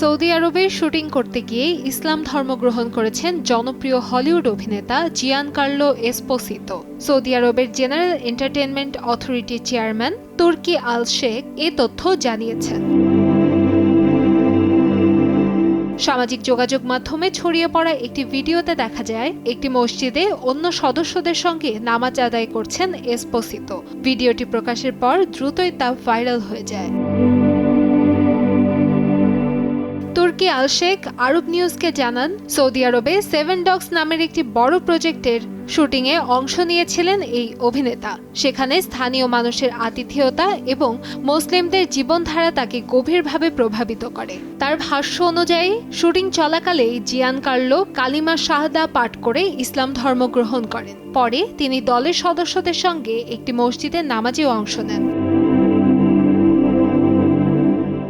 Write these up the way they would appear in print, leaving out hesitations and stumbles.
Saudi আরবে shooting করতে গিয়ে ইসলাম ধর্ম গ্রহণ করেছেন জনপ্রিয় হলিউড অভিনেতা জিয়ানকার্লো এসপোসিতো। সৌদি আরবের জেনারেল এন্টারটেইনমেন্ট অথরিটির চেয়ারম্যান তুর্কি আল শেখ এ তথ্য জানিয়েছেন। সামাজিক যোগাযোগ মাধ্যমে ছড়িয়ে পড়া একটি ভিডিওতে দেখা যায় একটি মসজিদে অন্য সদস্যদের সঙ্গে নামাজ আদায় করছেন এসপোসিতো। ভিডিওটি প্রকাশের পর দ্রুতই তা ভাইরাল হয়ে যায়। তুর্কি আল শেখ আরব নিউজকে জানান, সৌদি আরবে 7 ডগস নামের একটি বড় প্রজেক্টের শুটিংয়ে অংশ নিয়েছিলেন এই অভিনেতা। সেখানে স্থানীয় মানুষের আতিথেয়তা এবং মুসলিমদের জীবনধারা তাকে গভীরভাবে প্রভাবিত করে। তার ভাষ্য অনুযায়ী শুটিং চলাকালেই জিয়ানকার্লো কালিমা শাহাদা পাঠ করে ইসলাম ধর্ম গ্রহণ করেন। পরে তিনি দলের সদস্যদের সঙ্গে একটি মসজিদে নামাজেও অংশ নেন।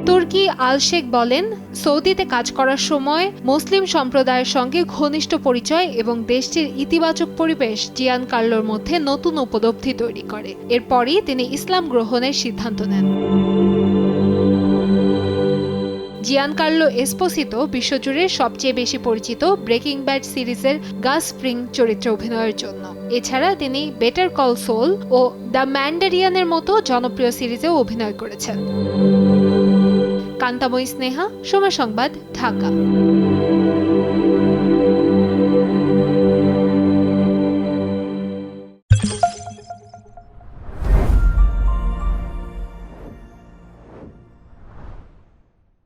তুর্কি আল শেখ বলেন, সৌদিতে কাজ করার সময় মুসলিম সম্প্রদায়ের সঙ্গে ঘনিষ্ঠ পরিচয় এবং দেশটির ইতিবাচক পরিবেশ জিয়ানকার্লোর মধ্যে নতুন উপলব্ধি তৈরি করে। এরপরই তিনি ইসলাম গ্রহণের সিদ্ধান্ত নেন। জিয়ানকার্লো এসপোসিতো বিশ্বজুড়ে সবচেয়ে বেশি পরিচিত ব্রেকিং ব্যাড সিরিজের গাস ফ্রিং চরিত্রে অভিনয়ের জন্য। এছাড়া তিনি বেটার কল সল ও দ্য ম্যান্ডারিয়ানের মতো জনপ্রিয় সিরিজেও অভিনয় করেছেন। কান্তাময়ী স্নেহা, সময় সংবাদ, ঢাকা।